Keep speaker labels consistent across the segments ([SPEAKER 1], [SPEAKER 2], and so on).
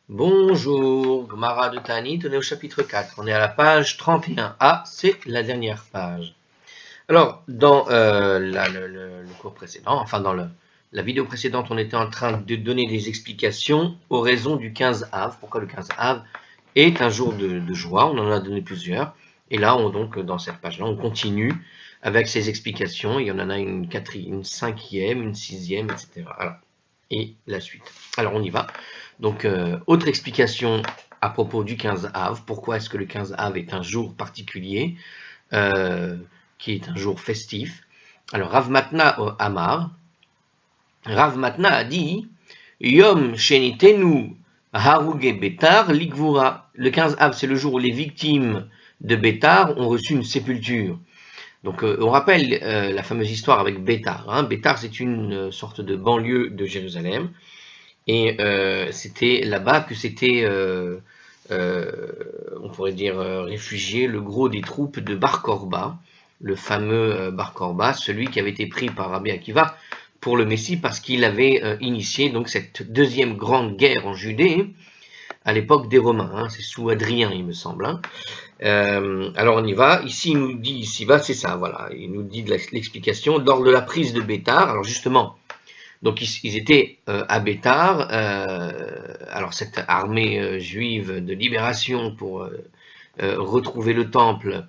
[SPEAKER 1] Bonjour, Gemara de Ta'anit, on est au chapitre 4, on est à la page 31. Ah, c'est la dernière page. Alors, dans le cours précédent, enfin dans la vidéo précédente, on était en train de donner des explications aux raisons du 15 Av, pourquoi le 15 Av est un jour de joie, on en a donné plusieurs. Et là, donc, dans cette page-là, on continue avec ces explications, il y en a une quatrième, une cinquième, une sixième, etc. Alors, et la suite. Alors, on y va. Donc, autre explication à propos du 15 Av. Pourquoi est-ce que le 15 Av est un jour particulier, qui est un jour festif? Alors, Rav Matna Amar, Rav Matna a dit Yom Shenitenu Haruge Betar Ligvura. Le 15 Av, c'est le jour où les victimes de Betar ont reçu une sépulture. Donc, on rappelle la fameuse histoire avec Betar. Hein. Betar, c'est une sorte de banlieue de Jérusalem. Et c'était là-bas que s'était, on pourrait dire, réfugié le gros des troupes de Bar Korba, le fameux Bar Korba, celui qui avait été pris par Rabbi Akiva pour le Messie parce qu'il avait initié donc cette deuxième grande guerre en Judée à l'époque des Romains. Hein, c'est sous Adrien, il me semble. Hein. Alors on y va. Ici, il nous dit, ici-bas, c'est ça, voilà. Il nous dit de l'explication lors de la prise de Bétar. Alors justement, donc ils étaient à Bétar, alors cette armée juive de libération pour retrouver le temple,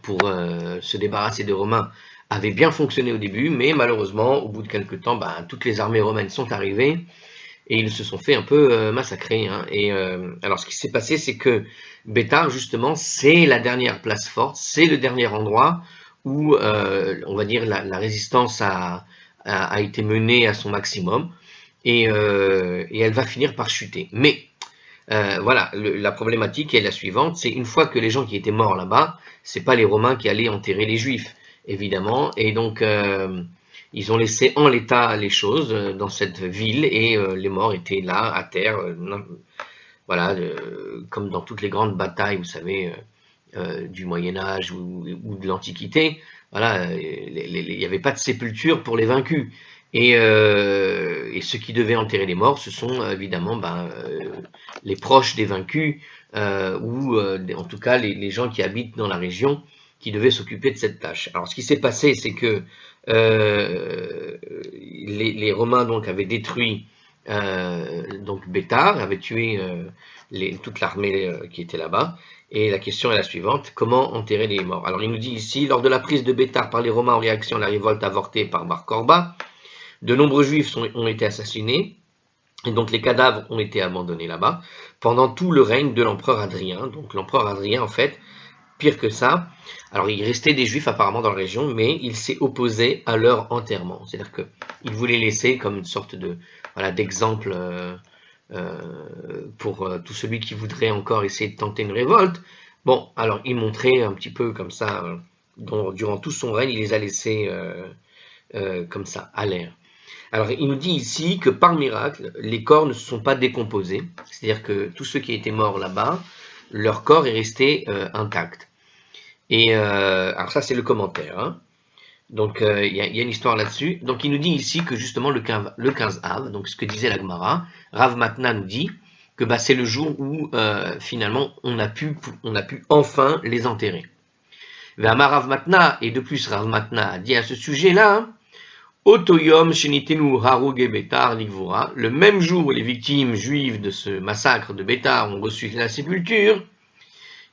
[SPEAKER 1] pour se débarrasser des Romains, avait bien fonctionné au début, mais malheureusement, au bout de quelques temps, toutes les armées romaines sont arrivées et ils se sont fait un peu massacrer. Hein. Et alors ce qui s'est passé, c'est que Bétar, justement, c'est la dernière place forte, c'est le dernier endroit où, on va dire, la résistance a été menée à son maximum et elle va finir par chuter. Mais voilà, la problématique est la suivante, c'est une fois que les gens qui étaient morts là-bas, c'est pas les Romains qui allaient enterrer les Juifs, évidemment, et donc ils ont laissé en l'état les choses dans cette ville et les morts étaient là, à terre, voilà, comme dans toutes les grandes batailles, vous savez, du Moyen-Âge ou de l'Antiquité, voilà, il n'y avait pas de sépulture pour les vaincus. Et ceux qui devaient enterrer les morts, ce sont évidemment les proches des vaincus, ou en tout cas les gens qui habitent dans la région, qui devaient s'occuper de cette tâche. Alors ce qui s'est passé, c'est que les Romains donc avaient détruit donc Bétar, avaient tué toute l'armée qui était là-bas. Et la question est la suivante, comment enterrer les morts? Alors il nous dit ici, lors de la prise de Bétar par les Romains en réaction à la révolte avortée par Bar Korba, de nombreux Juifs ont été assassinés, et donc les cadavres ont été abandonnés là-bas, pendant tout le règne de l'empereur Adrien. Donc l'empereur Adrien, en fait, pire que ça, alors il restait des Juifs apparemment dans la région, mais il s'est opposé à leur enterrement. C'est-à-dire qu'il voulait laisser comme une sorte de, voilà, d'exemple pour tout celui qui voudrait encore essayer de tenter une révolte. Bon, alors il montrait un petit peu comme ça, durant tout son règne, il les a laissés comme ça, à l'air. Alors il nous dit ici que par miracle, les corps ne se sont pas décomposés, c'est-à-dire que tous ceux qui étaient morts là-bas, leur corps est resté intact. Et alors ça c'est le commentaire. Hein. Donc il y a une histoire là-dessus. Donc il nous dit ici que justement le 15 Av, donc ce que disait la Gemara, Rav Matna nous dit que c'est le jour où finalement on a pu enfin les enterrer. Ve'amar Rav Matna, et de plus Rav Matna a dit à ce sujet-là, Otoyom shenitenu haruge Betar ligvura, le même jour où les victimes juives de ce massacre de Betar ont reçu la sépulture,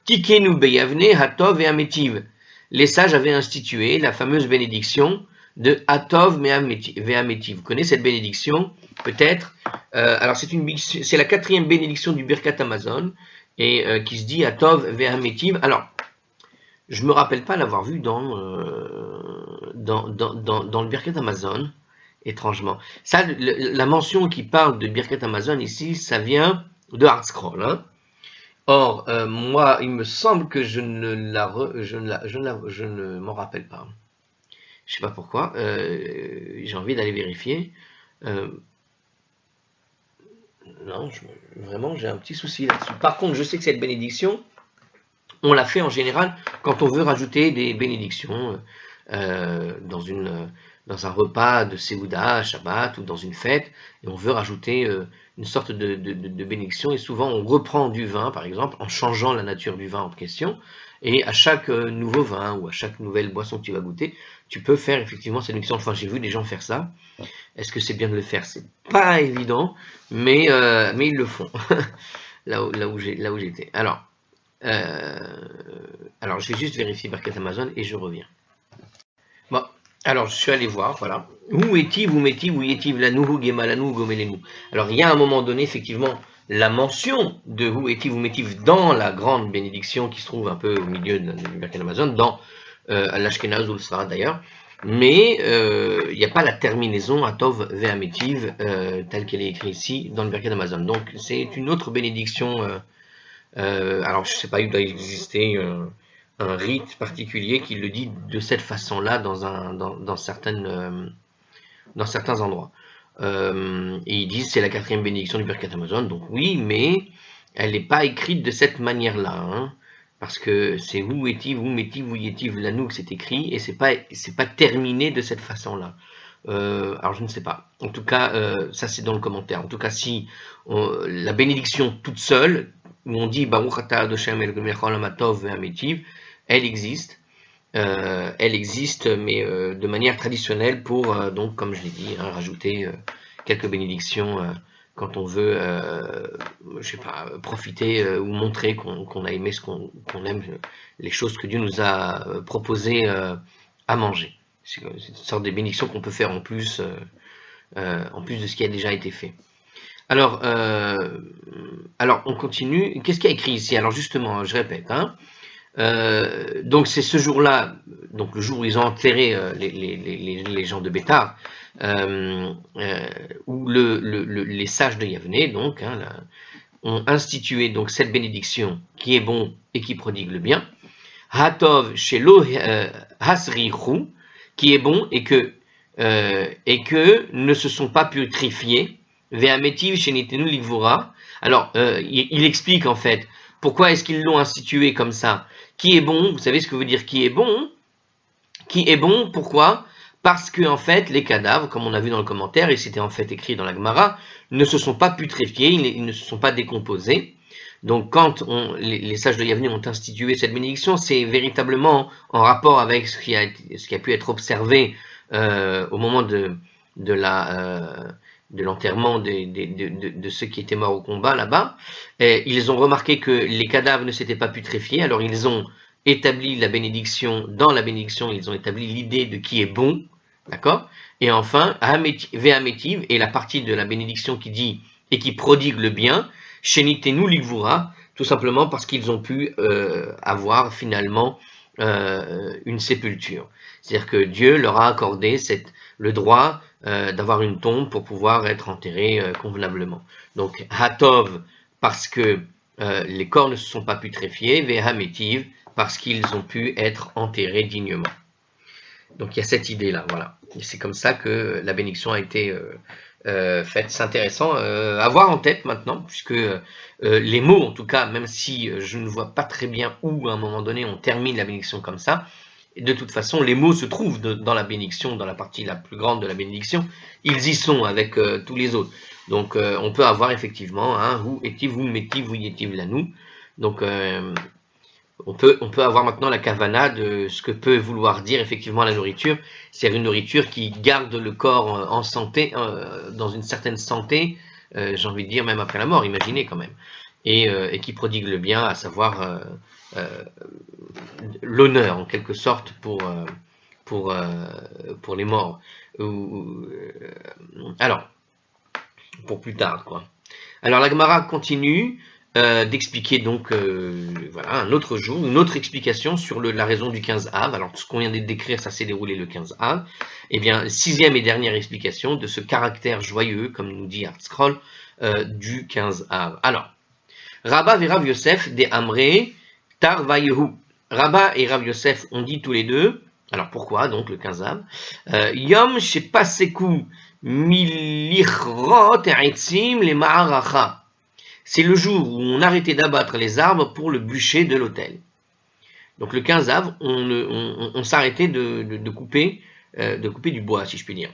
[SPEAKER 1] Tikenu beyavne hatov et ametiv. Les sages avaient institué la fameuse bénédiction de Hatov ve'ametiv. Vous connaissez cette bénédiction, peut-être. Alors c'est la quatrième bénédiction du Birkat Hamazon, et qui se dit Hatov ve'ametiv. Alors, je me rappelle pas l'avoir vu dans le Birkat Hamazon, étrangement. Ça, la mention qui parle de Birkat Hamazon ici, ça vient de HeartScroll. Hein. Or, moi, il me semble que je ne m'en rappelle pas. Je ne sais pas pourquoi. J'ai envie d'aller vérifier. Non, vraiment, j'ai un petit souci là-dessus. Par contre, je sais que cette bénédiction, on la fait en général quand on veut rajouter des bénédictions dans un repas de Séouda, Shabbat ou dans une fête, et on veut rajouter une sorte de bénédiction, et souvent on reprend du vin, par exemple, en changeant la nature du vin en question, et à chaque nouveau vin ou à chaque nouvelle boisson que tu vas goûter, tu peux faire effectivement cette bénédiction. Enfin, j'ai vu des gens faire ça. Est-ce que c'est bien de le faire? C'est pas évident, mais ils le font, là où j'étais. Alors, je vais juste vérifier Birkat Amazon et je reviens. Bon, alors je suis allé voir, voilà. Où est-il, où met-il, où est-il, lanou, gemalanou, gomelenu. Alors, il y a un moment donné, effectivement, la mention de où est-il, où met-il dans la grande bénédiction qui se trouve un peu au milieu de Birkat Amazon, dans l'Ashkenaz ou le Sfarad d'ailleurs, mais il n'y a pas la terminaison Atov Ve'ametiv telle qu'elle est écrite ici dans le Birkat Amazon. Donc, c'est une autre bénédiction. Alors, je ne sais pas, il doit exister un rite particulier qui le dit de cette façon-là dans certains endroits. Et ils disent c'est la 4e bénédiction du Birkat Amazon, donc oui, mais elle n'est pas écrite de cette manière-là, hein, parce que c'est où est-il, où met-il, où y est-il, là-nous que c'est écrit, et c'est pas terminé de cette façon-là. Alors je ne sais pas. En tout cas, ça c'est dans le commentaire. En tout cas, si la bénédiction toute seule, où on dit Baruch atah Hashem Elokeinu haolam hatov ve'ametiv, elle existe. Elle existe, mais de manière traditionnelle pour, donc, comme je l'ai dit, hein, rajouter quelques bénédictions quand on veut, je sais pas, profiter ou montrer qu'on a aimé ce qu'on aime, les choses que Dieu nous a proposées à manger. C'est une sorte de bénédiction qu'on peut faire en plus de ce qui a déjà été fait. Alors on continue. Qu'est-ce qu'il y a écrit ici? Alors justement, je répète, hein. Donc c'est ce jour-là, donc le jour où ils ont enterré les gens de Bétar, où les sages de Yavne, donc, hein, ont institué donc cette bénédiction qui est bon et qui prodigue le bien. Hatov shelo hasrichu, qui est bon et que ne se sont pas purifiés. Ve'ametiv shenitenu ligvura. Alors il explique en fait pourquoi est-ce qu'ils l'ont institué comme ça. Qui est bon, vous savez ce que veut dire qui est bon? Qui est bon, pourquoi? Parce que en fait, les cadavres, comme on a vu dans le commentaire, et c'était en fait écrit dans la Gemara, ne se sont pas putréfiés, ils ne se sont pas décomposés. Donc quand les sages de Yavne ont institué cette bénédiction, c'est véritablement en rapport avec ce qui a pu être observé au moment de l'enterrement de ceux qui étaient morts au combat là-bas. Ils ont remarqué que les cadavres ne s'étaient pas putréfiés, alors ils ont établi la bénédiction, dans la bénédiction, ils ont établi l'idée de qui est bon, d'accord? Et enfin, Ve'ametiv, et la partie de la bénédiction qui dit et qui prodigue le bien, Shenitenu Ligvura, tout simplement parce qu'ils ont pu avoir finalement une sépulture. C'est-à-dire que Dieu leur a accordé le droit d'avoir une tombe pour pouvoir être enterrés convenablement. Donc, Hatov, parce que les corps ne se sont pas putréfiés, Ve'ametiv, parce qu'ils ont pu être enterrés dignement. Donc il y a cette idée-là, voilà. Et c'est comme ça que la bénédiction a été faite. C'est intéressant à avoir en tête maintenant, puisque les mots, en tout cas, même si je ne vois pas très bien où, à un moment donné, on termine la bénédiction comme ça, de toute façon, les mots se trouvent dans la bénédiction, dans la partie la plus grande de la bénédiction. Ils y sont avec tous les autres. Donc on peut avoir effectivement, hein, où est-il, où met-il, où y est-il, là, nous. Donc on peut avoir maintenant la kavana de ce que peut vouloir dire effectivement la nourriture. C'est une nourriture qui garde le corps en santé, dans une certaine santé, j'ai envie de dire même après la mort, imaginez quand même, et qui prodigue le bien, à savoir l'honneur en quelque sorte pour les morts. Alors, pour plus tard, quoi. Alors la Gemara continue d'expliquer donc voilà, un autre jour, une autre explication sur la raison du 15 Av. Alors ce qu'on vient de décrire, ça s'est déroulé le 15 Av. Eh bien, 6e et dernière explication de ce caractère joyeux, comme nous dit Artscroll, du 15 Av. Alors, Rabba et Rav Yosef des Amré Tar Vayehu. Rabba et Rav Yosef ont dit tous les deux. Alors pourquoi donc le 15 Av? Yom shepaseku milichrot etzim le ma'aracha. C'est le jour où on arrêtait d'abattre les arbres pour le bûcher de l'autel. Donc le 15 Av, on s'arrêtait de couper du bois, si je puis dire.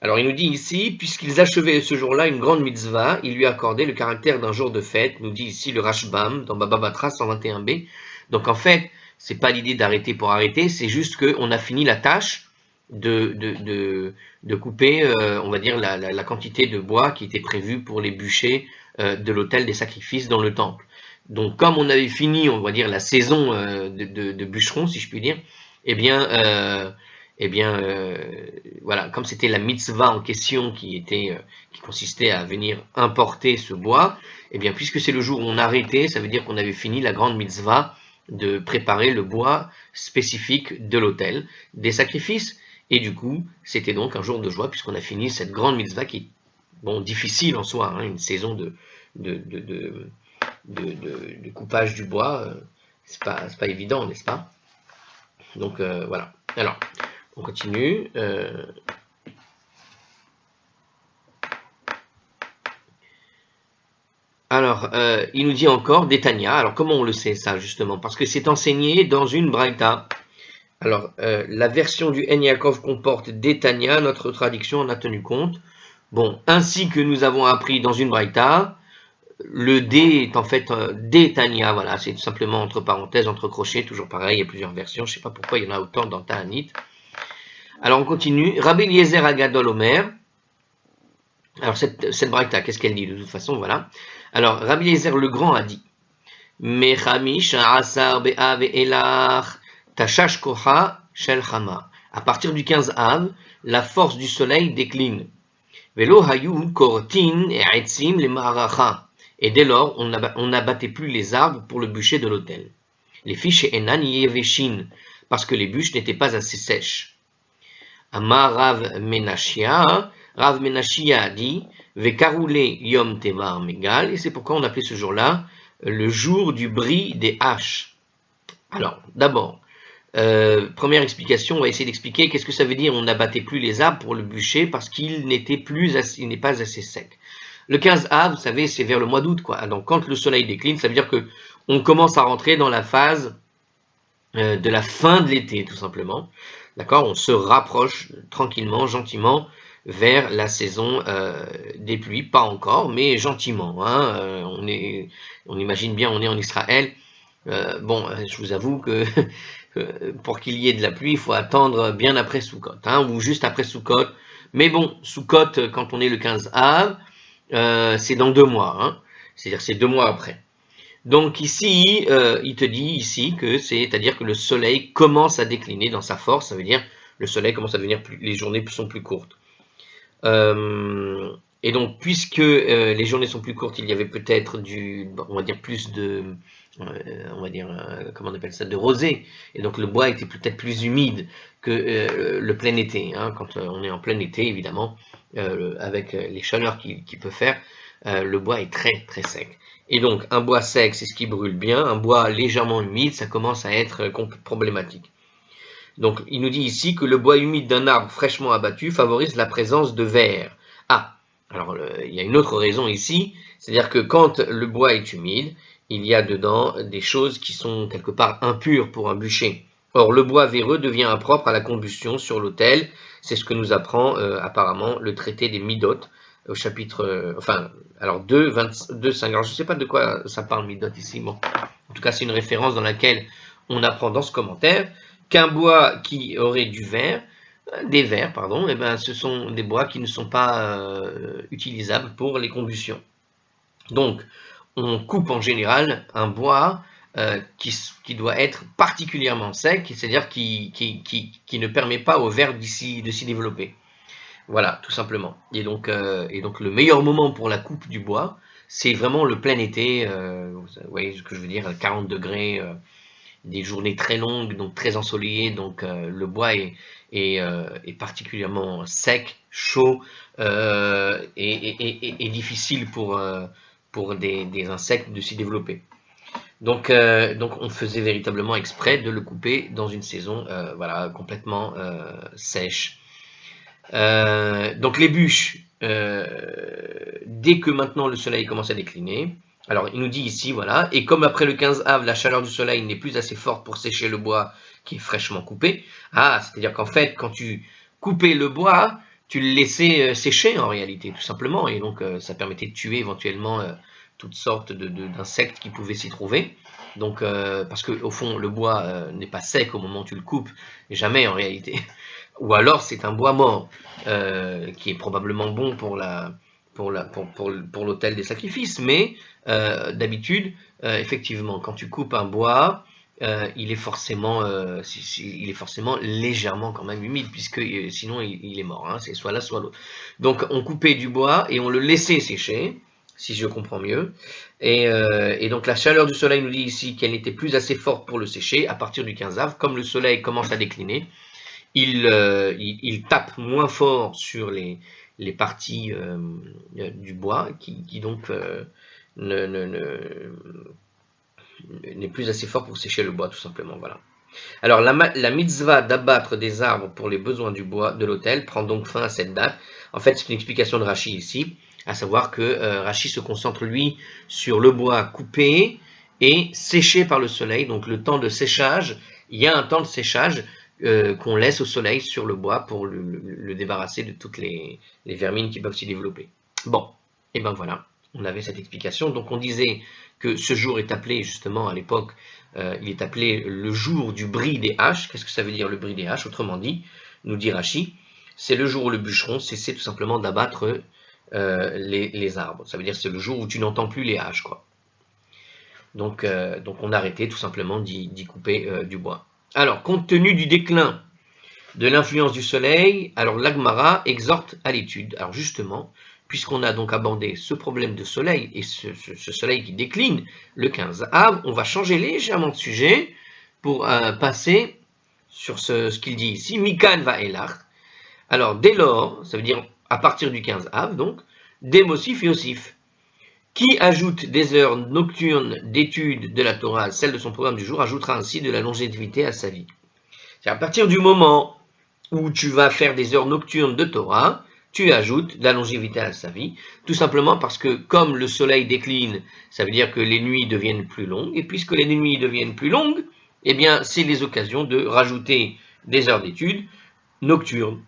[SPEAKER 1] Alors il nous dit ici, puisqu'ils achevaient ce jour-là une grande mitzvah, il lui accordait le caractère d'un jour de fête, nous dit ici le Rashbam dans Baba Batra 121b. Donc en fait, c'est pas l'idée d'arrêter pour arrêter, c'est juste qu'on a fini la tâche de couper, on va dire, la quantité de bois qui était prévue pour les bûchers de l'autel des sacrifices dans le temple. Donc comme on avait fini, on va dire, la saison de bûcheron, si je puis dire, eh bien, voilà, comme c'était la mitzvah en question qui consistait à venir importer ce bois, eh bien, puisque c'est le jour où on arrêtait, ça veut dire qu'on avait fini la grande mitzvah de préparer le bois spécifique de l'autel des sacrifices. Et du coup, c'était donc un jour de joie puisqu'on a fini cette grande mitzvah qui est, bon, difficile en soi, hein, une saison de coupage du bois, c'est pas évident, n'est-ce pas? Donc voilà. Alors, on continue. Alors, il nous dit encore Détania. Alors, comment on le sait ça, justement? Parce que c'est enseigné dans une braïta. Alors, la version du En Yaakov comporte Détania, notre traduction en a tenu compte. Bon, ainsi que nous avons appris dans une braïta, le D est en fait Détania, voilà, c'est tout simplement entre parenthèses, entre crochets, toujours pareil, il y a plusieurs versions, je ne sais pas pourquoi il y en a autant dans Ta'anit. Alors, on continue. Rabbi Eliezer Agadol Omer. Alors, cette braïta, qu'est-ce qu'elle dit de toute façon, voilà. Alors, Rabbi Eliezer le Grand a dit Mechamish Asar Be'av Elach Tashash Koha Shel Chama. À partir du 15 Av, la force du soleil décline. Velo Hayu Kortin et Aitzim les Maharacha. Et dès lors, on n'abattait plus les arbres pour le bûcher de l'autel. Les fiches Enan Yeveshin, parce que les bûches n'étaient pas assez sèches. Amar Rav Menashia a dit Vekaroule Yom Tevar Megal, et c'est pourquoi on appelait ce jour-là le jour du bris des haches. Alors, d'abord, première explication, on va essayer d'expliquer qu'est-ce que ça veut dire on n'abattait plus les arbres pour le bûcher parce qu'il n'est pas assez sec. Le 15 Av, vous savez, c'est vers le mois d'août, quoi. Donc, quand le soleil décline, ça veut dire que on commence à rentrer dans la phase de la fin de l'été, tout simplement. D'accord? On se rapproche tranquillement, gentiment, vers la saison des pluies. Pas encore, mais gentiment. Hein? On imagine bien, on est en Israël. Je vous avoue que pour qu'il y ait de la pluie, il faut attendre bien après Sukkot, hein, ou juste après Sukkot. Mais bon, Sukkot, quand on est le 15 Av, c'est dans 2 mois. Hein? C'est-à-dire c'est 2 mois après. Donc ici, il te dit ici que c'est-à-dire que le soleil commence à décliner dans sa force, ça veut dire le soleil commence à devenir les journées sont plus courtes. Et donc, puisque les journées sont plus courtes, il y avait peut-être on va dire plus de, comment on appelle ça, de rosée. Et donc, le bois était peut-être plus humide que le plein été. Hein, quand on est en plein été, évidemment, avec les chaleurs qu'il peut faire, le bois est très très sec. Et donc, un bois sec, c'est ce qui brûle bien. Un bois légèrement humide, ça commence à être problématique. Donc, il nous dit ici que le bois humide d'un arbre fraîchement abattu favorise la présence de vers. Ah, alors il y a une autre raison ici, c'est-à-dire que quand le bois est humide, il y a dedans des choses qui sont quelque part impures pour un bûcher. Or, le bois véreux devient impropre à la combustion sur l'autel. C'est ce que nous apprend apparemment le traité des Midot au chapitre, 2, 5. Alors, je ne sais pas de quoi ça parle Midot ici. Bon, en tout cas, c'est une référence dans laquelle on apprend dans ce commentaire qu'un bois qui aurait des vers, pardon, ce sont des bois qui ne sont pas utilisables pour les combustions. Donc, on coupe en général un bois qui doit être particulièrement sec, c'est-à-dire qui ne permet pas aux vers de s'y développer. Voilà, tout simplement. Et donc, le meilleur moment pour la coupe du bois, c'est vraiment le plein été, vous voyez ce que je veux dire, 40 degrés, des journées très longues, donc très ensoleillées, donc le bois est particulièrement sec, chaud et difficile pour des insectes de s'y développer. Donc on faisait véritablement exprès de le couper dans une saison complètement sèche. Donc les bûches, dès que maintenant le soleil commence à décliner, alors il nous dit ici, voilà, et comme après le 15 Av, la chaleur du soleil n'est plus assez forte pour sécher le bois qui est fraîchement coupé, c'est-à-dire qu'en fait, quand tu coupais le bois, tu le laissais sécher en réalité, tout simplement, et donc ça permettait de tuer éventuellement toutes sortes d'insectes qui pouvaient s'y trouver. Donc, parce que au fond, le bois n'est pas sec au moment où tu le coupes, jamais en réalité. Ou alors c'est un bois mort qui est probablement bon pour l'autel des sacrifices, mais d'habitude, effectivement, quand tu coupes un bois, il est forcément légèrement quand même humide, puisque sinon il est mort, hein, c'est soit l'un soit l'autre. Donc on coupait du bois et on le laissait sécher, si je comprends mieux, et donc la chaleur du soleil nous dit ici qu'elle n'était plus assez forte pour le sécher à partir du 15 av, comme le soleil commence à décliner, il tape moins fort sur les parties du bois qui donc n'est plus assez fort pour sécher le bois, tout simplement. Voilà. Alors, la mitzvah d'abattre des arbres pour les besoins du bois de l'autel prend donc fin à cette date. En fait, c'est une explication de Rashi ici, à savoir que Rashi se concentre, lui, sur le bois coupé et séché par le soleil. Donc, le temps de séchage, il y a un temps de séchage qu'on laisse au soleil sur le bois pour le débarrasser de toutes les vermines qui peuvent s'y développer. Bon, et ben voilà, on avait cette explication. Donc, on disait que ce jour est appelé, justement, à l'époque, il est appelé le jour du bris des haches. Qu'est-ce que ça veut dire le bris des haches? Autrement dit, nous dit Rashi, c'est le jour où le bûcheron cessait tout simplement d'abattre les arbres. Ça veut dire c'est le jour où tu n'entends plus les haches, quoi. Donc on arrêtait tout simplement d'y couper du bois. Alors, compte tenu du déclin de l'influence du soleil, alors l'Agmara exhorte à l'étude. Alors justement, puisqu'on a donc abordé ce problème de soleil et ce soleil qui décline le 15 av, on va changer légèrement de sujet pour passer sur ce qu'il dit ici, Mikan va elach. Alors dès lors, ça veut dire à partir du 15 av, donc, des Mosif et Osif. Qui ajoute des heures nocturnes d'étude de la Torah à celle de son programme du jour, ajoutera ainsi de la longévité à sa vie. C'est à partir du moment où tu vas faire des heures nocturnes de Torah, tu ajoutes de la longévité à sa vie, tout simplement parce que comme le soleil décline, ça veut dire que les nuits deviennent plus longues, et puisque les nuits deviennent plus longues, eh bien c'est les occasions de rajouter des heures d'études nocturnes.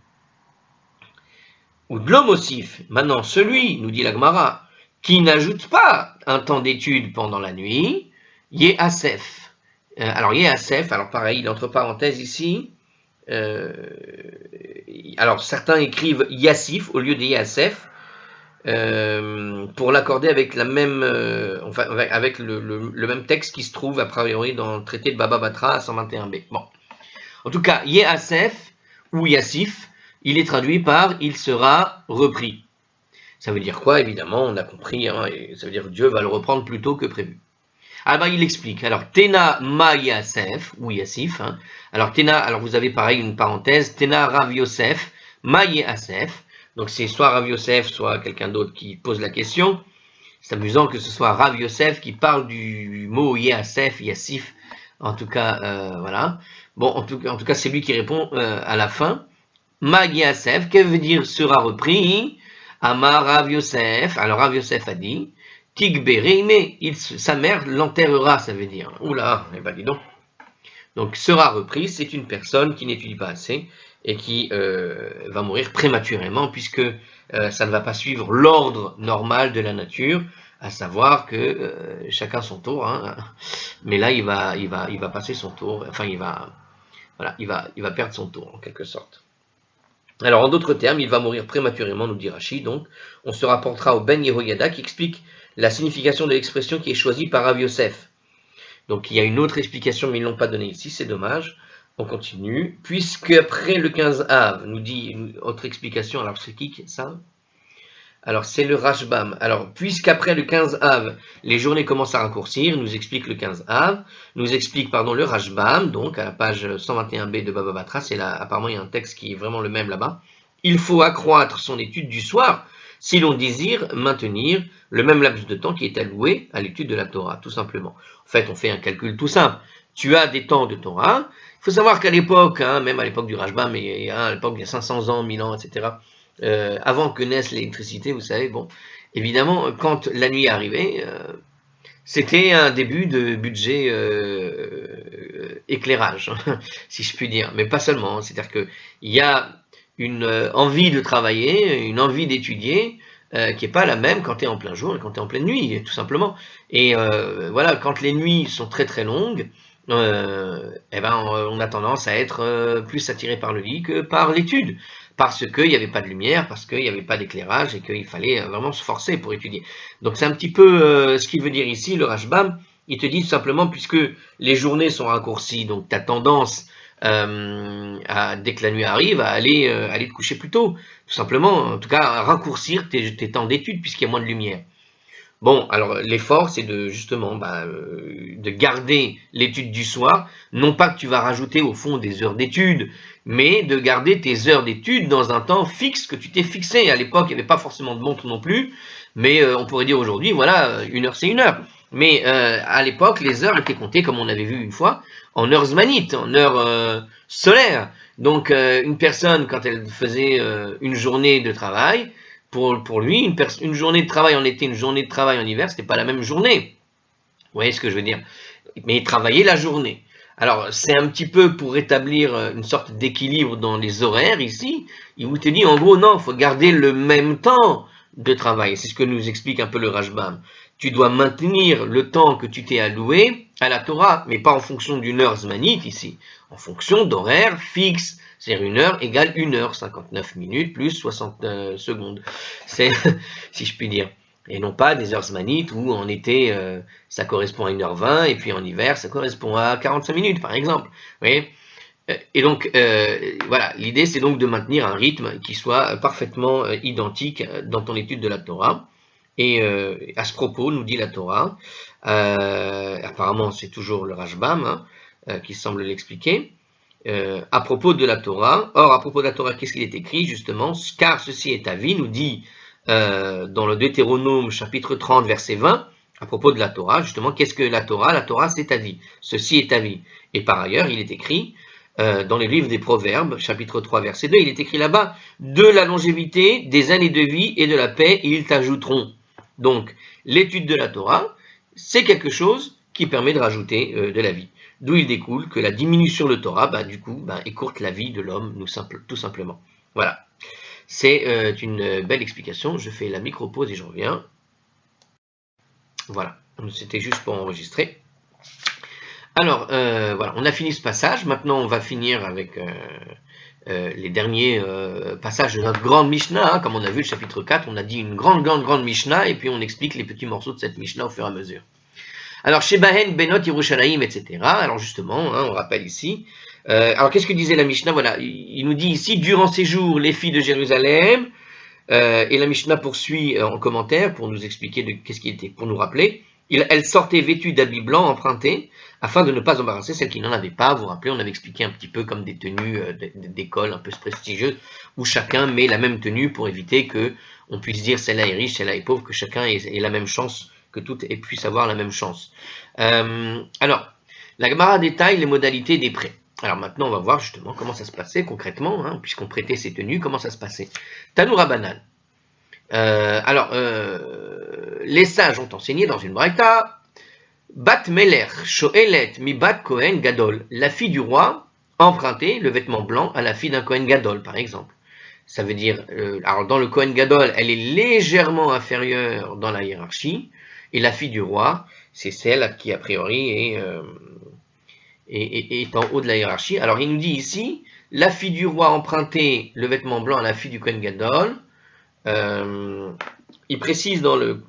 [SPEAKER 1] Ou de l'homme aussi, maintenant celui, nous dit la Gemara, qui n'ajoute pas un temps d'étude pendant la nuit, Yéasef. Alors Yéasef, alors pareil, entre parenthèses ici, alors certains écrivent Yassif au lieu de Yasef pour l'accorder avec la même, enfin avec le même texte qui se trouve a priori dans le traité de Baba Batra à 121b. Bon, en tout cas, Yasef ou Yassif, il est traduit par il sera repris. Ça veut dire quoi? Évidemment, on a compris. Hein, et ça veut dire que Dieu va le reprendre plus tôt que prévu. Ah ben il explique. Alors Tena Ma Yasef ou Yassif. Hein. Alors Tena, alors vous avez pareil une parenthèse. Tena Rav Yosef Ma Yasef. Donc c'est soit Rav Yosef, soit quelqu'un d'autre qui pose la question. C'est amusant que ce soit Rav Yosef qui parle du mot Yasef, Yassif. En tout cas, voilà. Bon, en tout cas, c'est lui qui répond à la fin. Ma Yasef, que veut dire sera repris? Amar Rav Yosef. Alors Rav Yosef a dit. Tigbereime, sa mère l'enterrera, ça veut dire. Oula, eh ben dis donc. Donc sera repris, c'est une personne qui n'étudie pas assez et qui va mourir prématurément puisque ça ne va pas suivre l'ordre normal de la nature, à savoir que chacun son tour. Hein. Mais là, il va passer son tour. Enfin, il va perdre son tour en quelque sorte. Alors, en d'autres termes, il va mourir prématurément, nous dit Rashi. Donc, on se rapportera au Ben Yehoyada qui explique la signification de l'expression qui est choisie par Rav Yosef. Donc il y a une autre explication, mais ils ne l'ont pas donnée ici, c'est dommage. On continue. Puisque après le 15 av, nous dit une autre explication, alors c'est qui ça? Alors c'est le Rashbam. Alors puisqu'après le 15 av, les journées commencent à raccourcir, nous explique le 15 av, nous explique le Rashbam, donc à la page 121b de Baba Batra, c'est là, apparemment il y a un texte qui est vraiment le même là-bas. Il faut accroître son étude du soir si l'on désire maintenir le même laps de temps qui est alloué à l'étude de la Torah, tout simplement. En fait, on fait un calcul tout simple. Tu as des temps de Torah. Il faut savoir qu'à l'époque, hein, même à l'époque du Rashbam, mais à l'époque il y a 500 ans, 1000 ans, etc., avant que naisse l'électricité, vous savez, bon, évidemment, quand la nuit est arrivée, c'était un début de budget éclairage, si je puis dire, mais pas seulement. C'est-à-dire qu'il y a une envie de travailler, une envie d'étudier, qui n'est pas la même quand tu es en plein jour et quand tu es en pleine nuit, tout simplement. Et voilà, quand les nuits sont très très longues, eh ben, on a tendance à être plus attiré par le lit que par l'étude, parce qu'il n'y avait pas de lumière, parce qu'il n'y avait pas d'éclairage et qu'il fallait vraiment se forcer pour étudier. Donc c'est un petit peu ce qu'il veut dire ici, le Rashbam. Il te dit tout simplement, puisque les journées sont raccourcies, donc tu as tendance, dès que la nuit arrive, à aller te coucher plus tôt, tout simplement, en tout cas à raccourcir tes temps d'études puisqu'il y a moins de lumière. Bon, alors l'effort, c'est de justement de garder l'étude du soir, non pas que tu vas rajouter au fond des heures d'études, mais de garder tes heures d'études dans un temps fixe que tu t'es fixé. À l'époque, il n'y avait pas forcément de montre non plus, mais on pourrait dire aujourd'hui, voilà, une heure c'est une heure. Mais à l'époque, les heures étaient comptées, comme on avait vu une fois, en heures zmanites, en heures solaires. Donc une personne, quand elle faisait une journée de travail, pour lui, une journée de travail en été, une journée de travail en hiver, c'était pas la même journée. Vous voyez ce que je veux dire? Mais il travaillait la journée. Alors, c'est un petit peu pour rétablir une sorte d'équilibre dans les horaires ici. Il vous te dit, en gros, non, il faut garder le même temps de travail. C'est ce que nous explique un peu le Rashbam. Tu dois maintenir le temps que tu t'es alloué à la Torah, mais pas en fonction d'une heure zmanite ici, en fonction d'horaires fixes. C'est-à-dire une heure égale 1 heure, 59 minutes plus 60 secondes. C'est, si je puis dire. Et non pas des heures zmanites où en été, ça correspond à 1h20, et puis en hiver, ça correspond à 45 minutes, par exemple. Vous voyez? Et donc, voilà, l'idée, c'est donc de maintenir un rythme qui soit parfaitement identique dans ton étude de la Torah. Et à ce propos, nous dit la Torah, apparemment c'est toujours le Rashbam qui semble l'expliquer, à propos de la Torah. Or, à propos de la Torah, qu'est-ce qu'il est écrit justement? Car ceci est ta vie, nous dit dans le Deutéronome chapitre 30 verset 20, à propos de la Torah, justement, qu'est-ce que la Torah? La Torah, c'est ta vie. Ceci est ta vie. Et par ailleurs, il est écrit dans les livres des Proverbes, chapitre 3 verset 2, il est écrit là-bas, de la longévité, des années de vie et de la paix, ils t'ajouteront. Donc, l'étude de la Torah, c'est quelque chose qui permet de rajouter de la vie. D'où il découle que la diminution de Torah, écourte la vie de l'homme, tout simplement. Voilà. C'est une belle explication. Je fais la micro-pause et je reviens. Voilà. C'était juste pour enregistrer. Alors, voilà, on a fini ce passage. Maintenant, on va finir avec les derniers passages de notre grande Mishnah. Comme on a vu le chapitre 4, on a dit une grande Mishnah, et puis on explique les petits morceaux de cette Mishnah au fur et à mesure. Alors, Shebahen, Benot, Yerushalayim, etc. Alors justement, on rappelle ici. Alors qu'est-ce que disait la Mishnah? Voilà, il nous dit ici, durant ces jours, les filles de Jérusalem, et la Mishnah poursuit en commentaire pour nous expliquer qu'est-ce qui était, pour nous rappeler. Elles sortaient vêtues d'habits blancs empruntés, afin de ne pas embarrasser celles qui n'en avaient pas. Vous vous rappelez, on avait expliqué un petit peu comme des tenues d'école un peu prestigieuses, où chacun met la même tenue pour éviter que on puisse dire celle-là est riche, celle-là est pauvre, que chacun ait la même chance, que toutes puissent avoir la même chance. Alors, la Gemara détaille les modalités des prêts. Alors maintenant, on va voir justement comment ça se passait concrètement, puisqu'on prêtait ces tenues, comment ça se passait. Tanoura Banal. Les sages ont enseigné dans une braïta, Bat Meler, Shoelet, mi Bat Kohen Gadol. La fille du roi empruntait le vêtement blanc à la fille d'un Kohen Gadol, par exemple. Ça veut dire, alors dans le Kohen Gadol, elle est légèrement inférieure dans la hiérarchie, et la fille du roi, c'est celle qui a priori est en haut de la hiérarchie. Alors il nous dit ici, la fille du roi empruntait le vêtement blanc à la fille du Kohen Gadol. Il précise dans le